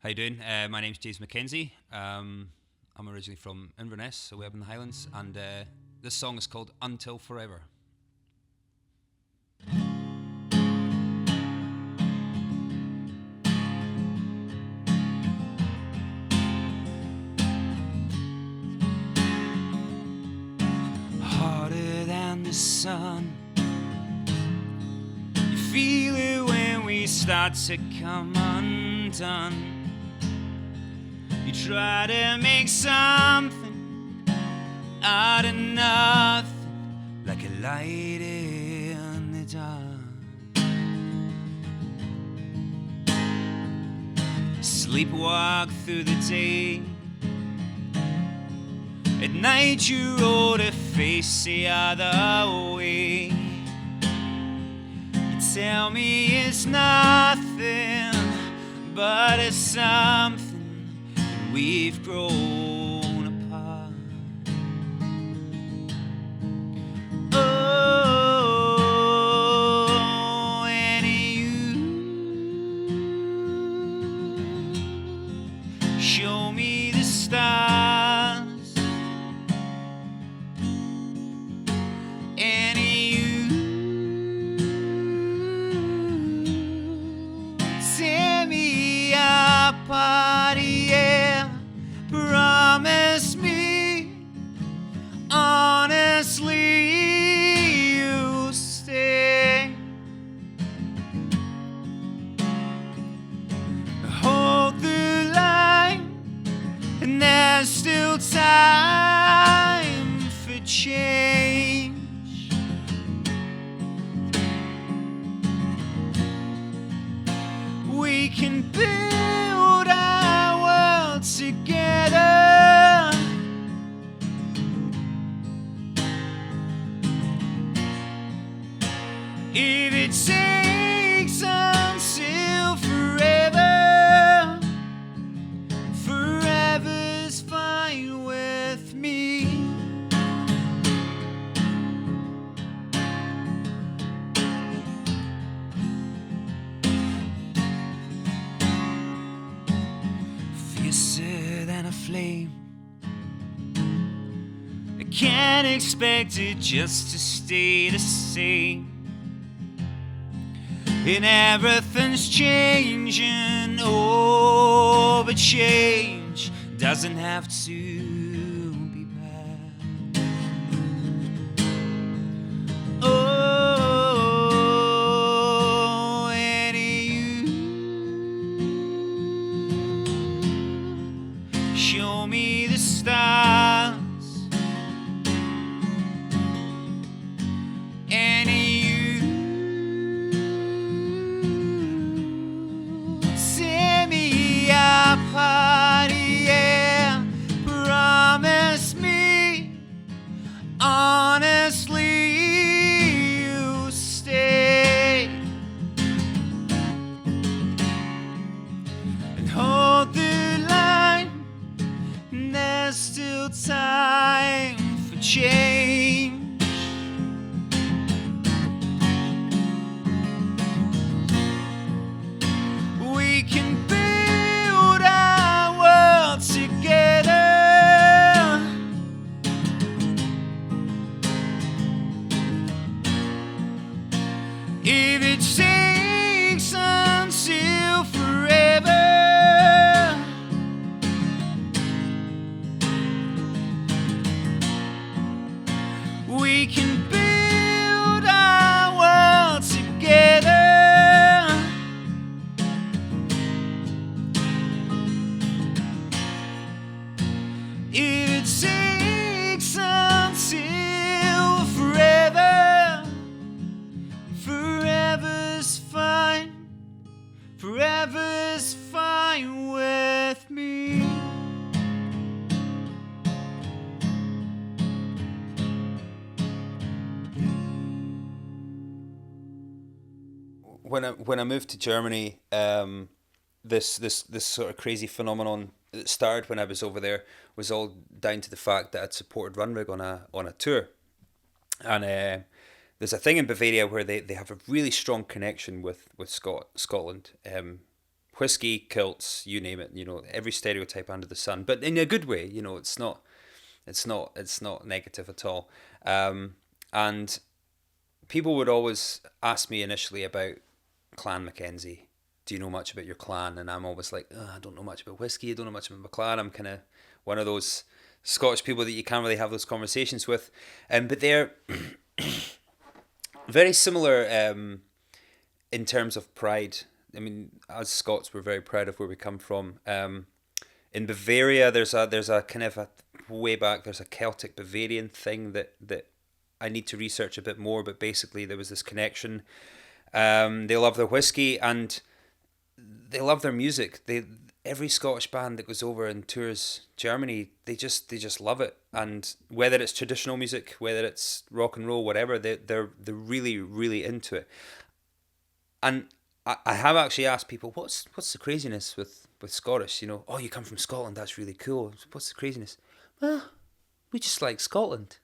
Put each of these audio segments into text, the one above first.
How you doing? My name's James McKenzie. I'm originally from Inverness, so we're up in the Highlands, and this song is called Until Forever. Harder than the sun, you feel it when we start to come undone. You try to make something out of nothing, like a light in the dark. Sleepwalk through the day, at night you roll to face the other way. You tell me it's nothing, but it's something. We've grown apart. Oh, and you show me the stars, and you tear me apart, yeah. Promise me, honestly, you'll stay. Hold the line, and there's still time for change. We can build our world together. If it takes until forever, forever's fine with me. Fiercer than a flame, I can't expect it just to stay the same. And everything's changing, oh, but change doesn't have to be bad. Oh, and you show me the stars, and you tear me apart, yeah. Promise me, honestly, you'll stay. And hold the line, and there's still time for change. We can build our world together. If it takes until forever, we can build our world together. If it takes until forever, forever's fine, forever's fine with me. When I moved to Germany, this sort of crazy phenomenon that started when I was over there was all down to the fact that I'd supported Runrig on a tour, and there's a thing in Bavaria where they have a really strong connection with Scotland. whiskey, kilts, you name it. You know, every stereotype under the sun, but in a good way. You know, it's not negative at all. And people would always ask me initially about Clan Mackenzie. Do you know much about your clan? And I'm always like, I don't know much about whiskey. I don't know much about my clan. I'm kind of one of those Scottish people that you can't really have those conversations with. But they're very similar in terms of pride. I mean, as Scots, we're very proud of where we come from. In Bavaria, there's a kind of a way back. There's a Celtic Bavarian thing that I need to research a bit more. But basically, there was this connection. They love their whiskey and they love their music. Every Scottish band that goes over and tours Germany, they just love it. And whether it's traditional music, whether it's rock and roll, whatever, they're really really into it. And I have actually asked people, what's the craziness with Scottish? You know, oh, you come from Scotland, that's really cool. What's the craziness? Well, we just like Scotland.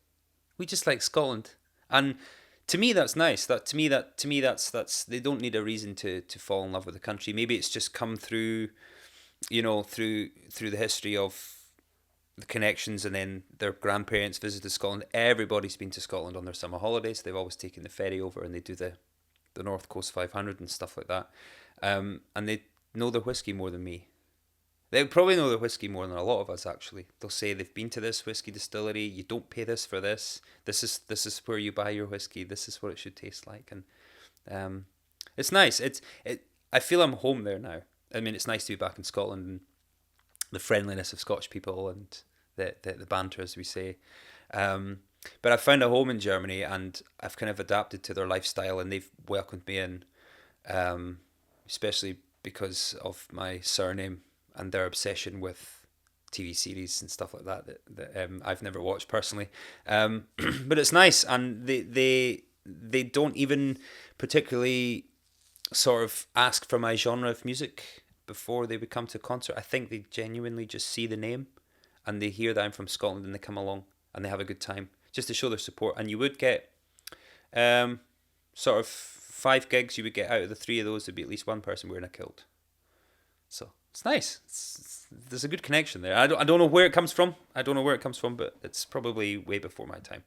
We just like Scotland. And to me that's nice. To me that's they don't need a reason to fall in love with the country. Maybe it's just come through, you know, through the history of the connections, and then their grandparents visited Scotland. Everybody's been to Scotland on their summer holidays. They've always taken the ferry over and they do the North Coast 500 and stuff like that. And they know their whiskey more than me. They probably know their whiskey more than a lot of us, actually. They'll say they've been to this whiskey distillery. You don't pay this for this. This is where you buy your whiskey. This is what it should taste like. And it's nice. I feel I'm home there now. I mean, it's nice to be back in Scotland and the friendliness of Scottish people and the banter, as we say. But I found a home in Germany, and I've kind of adapted to their lifestyle, and they've welcomed me in, especially because of my surname and their obsession with TV series and stuff like that I've never watched personally. But it's nice, and they don't even particularly sort of ask for my genre of music before they would come to a concert. I think they genuinely just see the name and they hear that I'm from Scotland and they come along and they have a good time just to show their support. And you would get sort of 5 gigs you would get out of the 3 of those, there'd be at least one person wearing a kilt. So it's nice. There's a good connection there. I don't know where it comes from. But it's probably way before my time.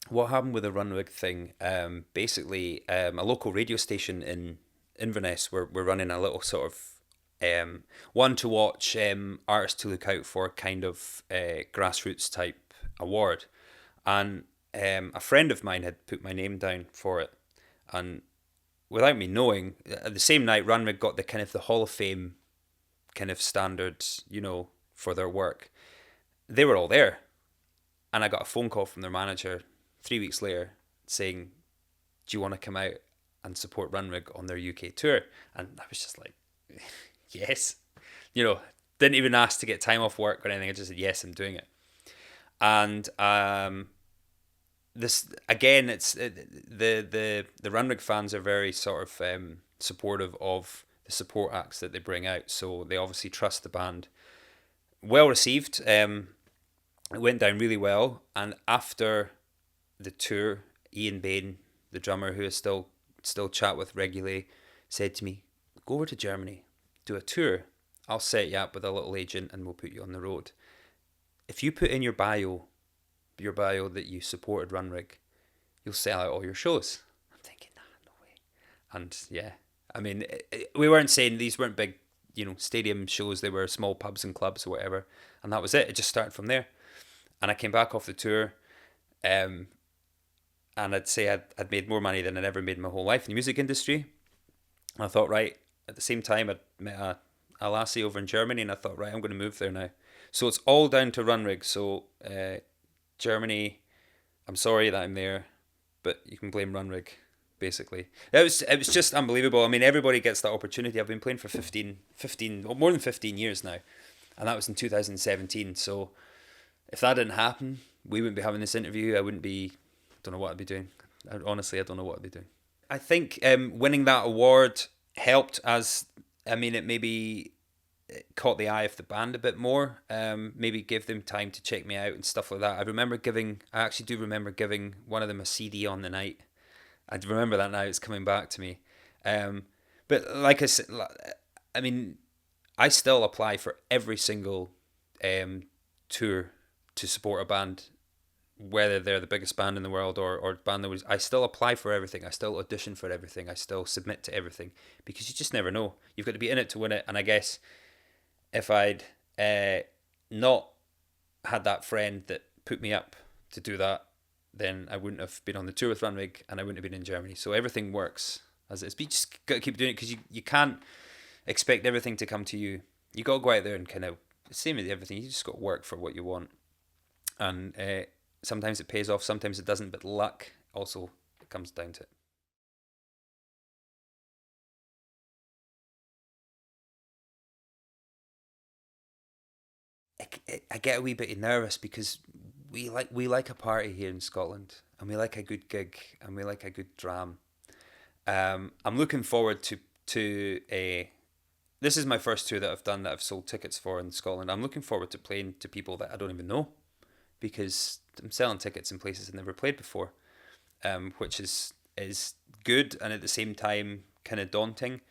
What happened with the Runrig thing? Basically, a local radio station in Inverness, we're running a little sort of one to watch, artists to look out for kind of grassroots type award, and a friend of mine had put my name down for it, and without me knowing, the same night Runrig got the kind of the Hall of Fame kind of standards, you know, for their work. They were all there, and I got a phone call from their manager 3 weeks later saying, "Do you want to come out and support Runrig on their UK tour?" And I was just like, yes, you know, didn't even ask to get time off work or anything. I just said yes, I'm doing it. And this again, it's the Runrig fans are very sort of supportive of the support acts that they bring out, so they obviously trust the band. Well received. It went down really well, and after the tour, Ian Bain, the drummer who I still chat with regularly, said to me, "Go over to Germany, do a tour. I'll set you up with a little agent and we'll put you on the road. If you put in your bio that you supported Runrig, you'll sell out all your shows." I'm thinking, nah, no way. And yeah, I mean, we weren't saying these weren't big, you know, stadium shows. They were small pubs and clubs or whatever. And that was it. It just started from there. And I came back off the tour, and I'd say I'd made more money than I'd ever made in my whole life in the music industry. And I thought, right, at the same time, I'd met a lassie over in Germany, and I thought, right, I'm going to move there now. So it's all down to Runrig. So Germany, I'm sorry that I'm there, but you can blame Runrig, basically. It was just unbelievable. I mean, everybody gets that opportunity. I've been playing for 15 more than 15 years now, and that was in 2017. So if that didn't happen, we wouldn't be having this interview. I wouldn't be, don't know what I'd be doing. Honestly, I don't know what I'd be doing. I think winning that award helped, as I mean, it maybe caught the eye of the band a bit more. Maybe give them time to check me out and stuff like that. I actually do remember giving one of them a CD on the night. I remember that now. It's coming back to me. Um, but like I said, I mean, I still apply for every single tour to support a band, whether they're the biggest band in the world or band that was. I still apply for everything. I still audition for everything. I still submit to everything because you just never know. You've got to be in it to win it. And I guess if I'd not had that friend that put me up to do that, then I wouldn't have been on the tour with Runrig and I wouldn't have been in Germany. So everything works as it is. But you just got to keep doing it because you can't expect everything to come to you. You got to go out there and kind of, same with everything, you just got to work for what you want. And sometimes it pays off, sometimes it doesn't, but luck also it comes down to it. I get a wee bit nervous because we like a party here in Scotland, and we like a good gig, and we like a good dram. I'm looking forward to a. This is my first tour that I've done that I've sold tickets for in Scotland. I'm looking forward to playing to people that I don't even know, because I'm selling tickets in places I've never played before, which is good and at the same time kind of daunting.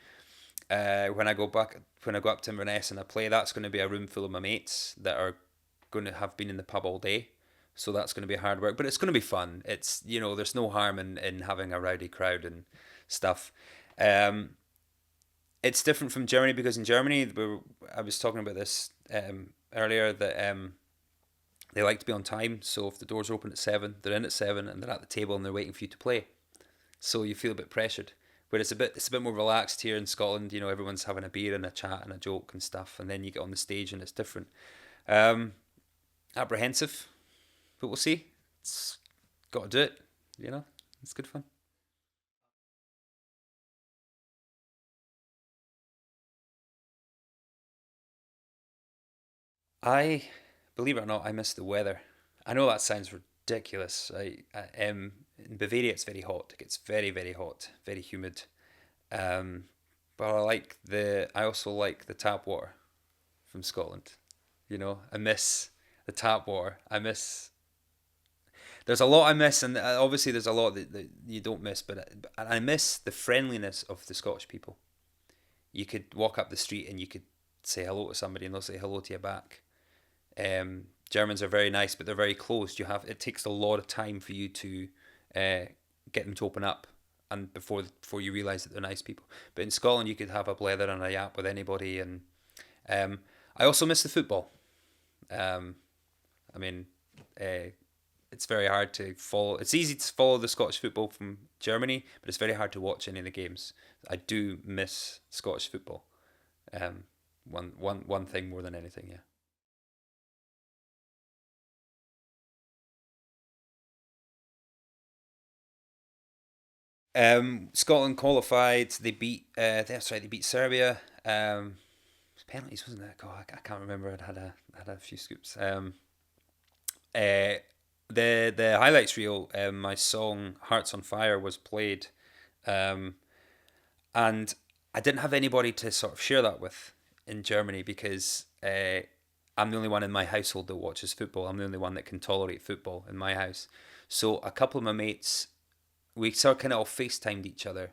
When I go up to Inverness and I play, that's going to be a room full of my mates that are going to have been in the pub all day. So that's going to be hard work, but it's going to be fun. It's, there's no harm in having a rowdy crowd and stuff. Um, it's different from Germany because in Germany, I was talking about this earlier, that they like to be on time. So if the doors open at 7, they're in at 7 and they're at the table and they're waiting for you to play. So you feel a bit pressured. Where it's a bit more relaxed here in Scotland. Everyone's having a beer and a chat and a joke and stuff, and then you get on the stage and it's different. Um, Apprehensive, but we'll see. It's got to do it. It's good fun. I believe it or not, I miss the weather. I know that sounds ridiculous. In Bavaria, it's very hot. It gets very, very hot, very humid. Um, but I also like the tap water from Scotland. I miss the tap water. There's a lot I miss, and obviously there's a lot that you don't miss, but I miss the friendliness of the Scottish people. You could walk up the street and you could say hello to somebody and they'll say hello to you back. Germans are very nice, but they're very closed. It takes a lot of time for you to uh, get them to open up, and before you realise that they're nice people. But in Scotland, you could have a blether and a yap with anybody, and um, I also miss the football. Um, I mean, uh, it's very hard to follow. It's easy to follow the Scottish football from Germany, but it's very hard to watch any of the games. I do miss Scottish football. Um, one thing more than anything, yeah. Scotland qualified. They beat. That's right. They beat Serbia. Penalties, wasn't it? God, I can't remember. I had a few scoops. Uh, the highlights reel. My song "Hearts on Fire" was played, um, and I didn't have anybody to sort of share that with in Germany because I'm the only one in my household that watches football. I'm the only one that can tolerate football in my house. So a couple of my mates, we sort of kind of all FaceTimed each other,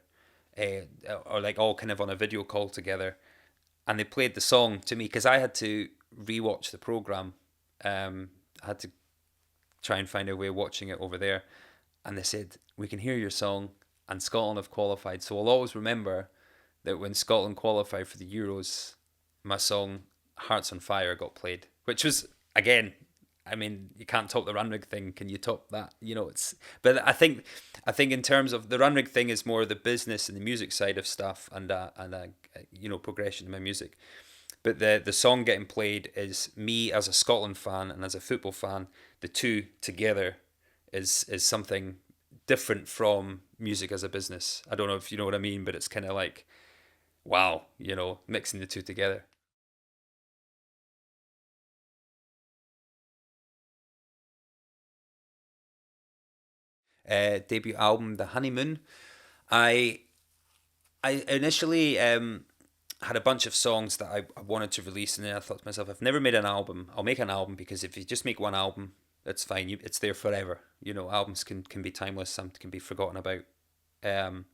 or like all kind of on a video call together, and they played the song to me because I had to rewatch the program. I had to try and find a way of watching it over there, and they said we can hear your song, and Scotland have qualified. So I'll always remember that when Scotland qualified for the Euros, my song "Hearts on Fire" got played, which was again. I mean, you can't top the Runrig thing. Can you top that? It's. But I think in terms of the Runrig thing is more the business and the music side of stuff, and progression in my music. But the song getting played is me as a Scotland fan and as a football fan. The two together is something different from music as a business. I don't know if you know what I mean, but it's kind of like wow, mixing the two together. Debut album, The Honeymoon. I I initially had a bunch of songs that I wanted to release, and then I thought to myself, I've never made an album. I'll make an album, because if you just make one album, that's fine. It's there forever. You know, albums can be timeless. Some can be forgotten about. Um,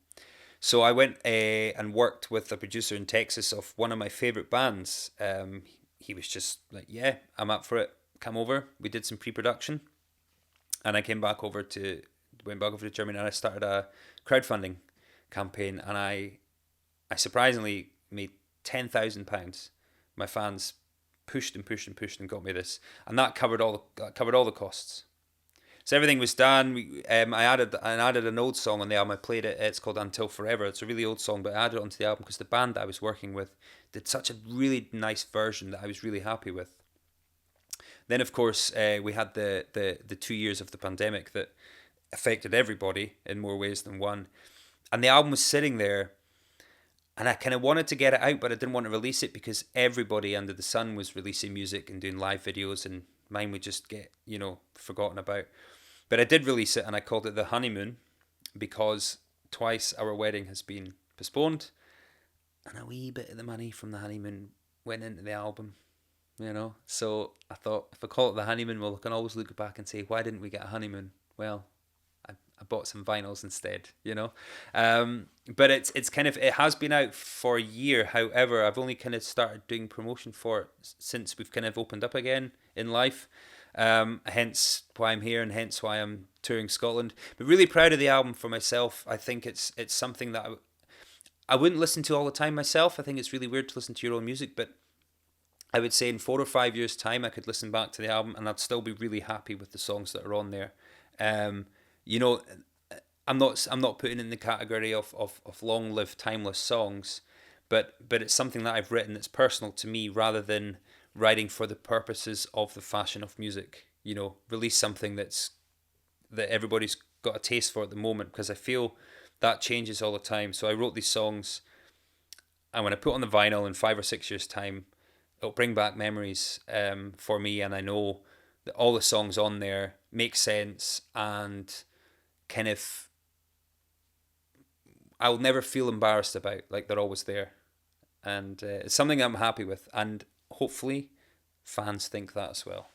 so I went and worked with a producer in Texas of one of my favorite bands. He was just like, "Yeah, I'm up for it. Come over." We did some pre-production, and I went back over to Germany, and I started a crowdfunding campaign, and I surprisingly made £10,000. My fans pushed and pushed and pushed and got me this, and that covered all the costs. So everything was done. I added an old song on the album. I played it. It's called Until Forever. It's a really old song, but I added it onto the album because the band that I was working with did such a really nice version that I was really happy with. Then, of course, we had the 2 years of the pandemic that affected everybody in more ways than one. And the album was sitting there, and I kind of wanted to get it out, but I didn't want to release it because everybody under the sun was releasing music and doing live videos, and mine would just get, forgotten about. But I did release it, and I called it The Honeymoon, because twice our wedding has been postponed, and a wee bit of the money from the honeymoon went into the album. So I thought, if I call it The Honeymoon, well, I can always look back and say, why didn't we get a honeymoon? Well, I bought some vinyls instead. But it has been out for a year. However, I've only kind of started doing promotion for it since we've kind of opened up again in life. Hence why I'm here, and hence why I'm touring Scotland. But really proud of the album for myself. I think it's something that I wouldn't listen to all the time myself. I think it's really weird to listen to your own music, but I would say in 4 or 5 years' time, I could listen back to the album and I'd still be really happy with the songs that are on there. You know, I'm not putting in the category of long-lived, timeless songs, but it's something that I've written that's personal to me, rather than writing for the purposes of the fashion of music. Release something that everybody's got a taste for at the moment, because I feel that changes all the time. So I wrote these songs, and when I put on the vinyl in 5 or 6 years' time, it'll bring back memories for me, and I know that all the songs on there make sense, and kind of I'll never feel embarrassed about, like they're always there, and it's something I'm happy with, and hopefully fans think that as well.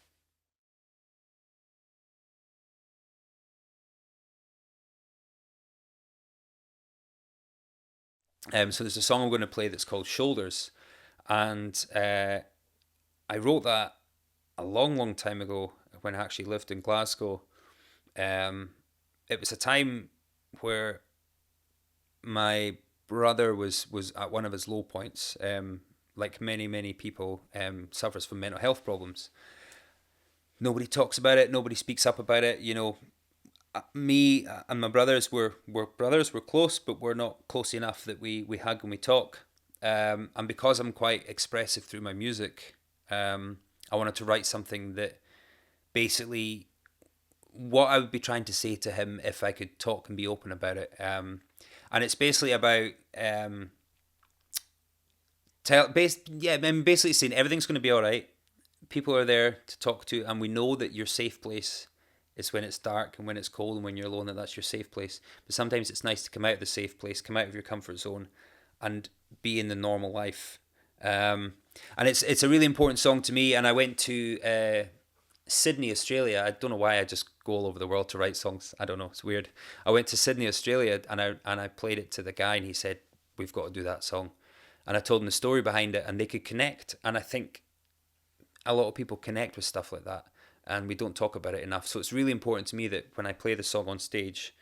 So there's a song I'm going to play that's called Shoulders, and I wrote that a long, long time ago when I actually lived in Glasgow. It was a time where my brother was at one of his low points. Like many, many people, suffers from mental health problems. Nobody talks about it. Nobody speaks up about it. Me and my brothers were brothers. We're close, but we're not close enough that we hug and we talk. And because I'm quite expressive through my music, I wanted to write something that basically what I would be trying to say to him if I could talk and be open about it. And it's basically about basically saying everything's going to be all right. People are there to talk to, and we know that your safe place is when it's dark and when it's cold and when you're alone. That's your safe place. But sometimes it's nice to come out of the safe place, come out of your comfort zone, and be in the normal life. And it's a really important song to me. And I went to Sydney, Australia. I don't know why I just go all over the world to write songs. I don't know. It's weird. I went to Sydney, Australia, and I played it to the guy, and he said, "We've got to do that song." And I told him the story behind it, and they could connect. And I think a lot of people connect with stuff like that, and we don't talk about it enough. So it's really important to me that when I play the song on stage,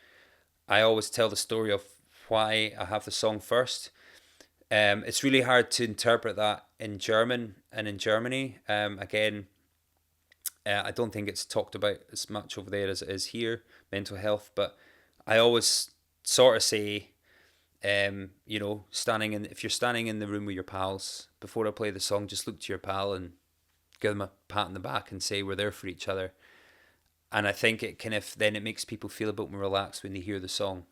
I always tell the story of why I have the song first. It's really hard to interpret that in German and in Germany. Again, I don't think it's talked about as much over there as it is here, mental health. But I always sort of say, if you're standing in the room with your pals, before I play the song, just look to your pal and give them a pat on the back and say we're there for each other. And I think it makes people feel a bit more relaxed when they hear the song.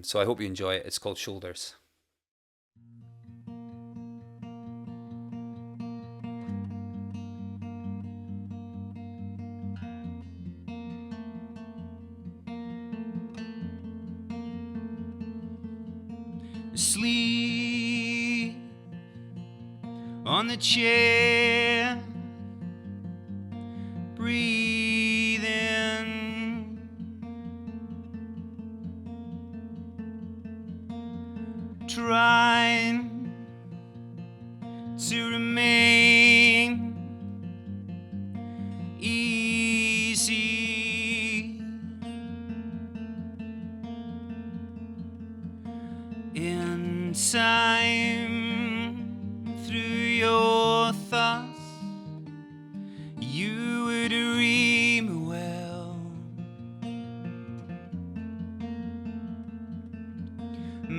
So I hope you enjoy it. It's called Shoulders. Sleep on the chair, breathe in, trying to remain easy in time. Through your thoughts you would dream well,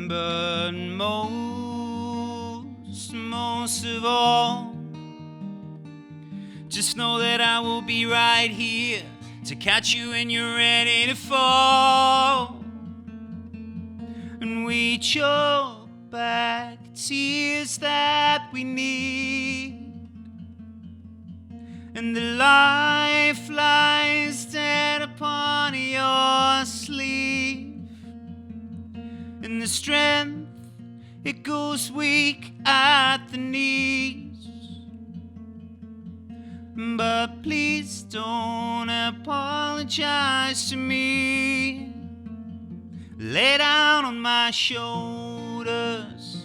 but most of all, just know that I will be right here to catch you when you're ready to fall. And we choke back tears that we need, and the life lies dead upon your sleeve, and the strength, it goes weak at the knees. But please don't apologize to me. Lay down on my shoulders,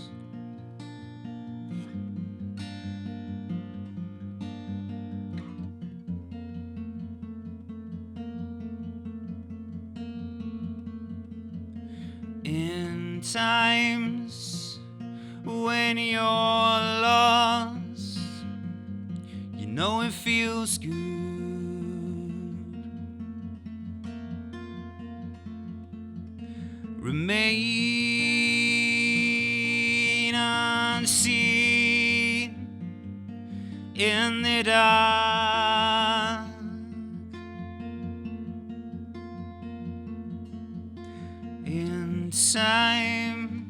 in times when you're lost, you know it feels good. Remain unseen in the dark, in time.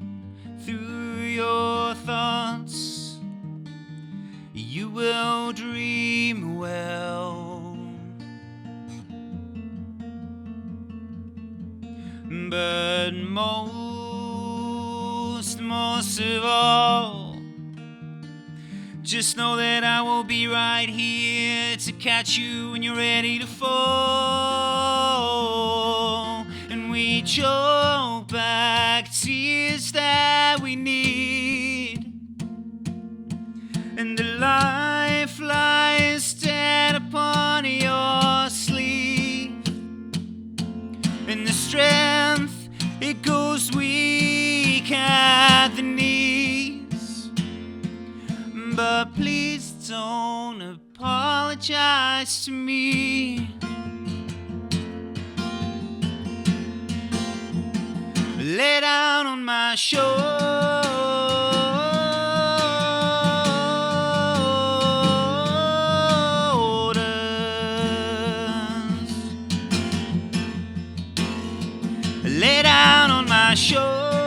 Through your thoughts you will dream well, but most of all, just know that I will be right here to catch you when you're ready to fall. And we choke back tears that we need, and the life lies dead upon your sleeve, and the strength, it goes weak at the knees. But please don't apologize to me. Lay down on my shoulders, lay down on my shoulders.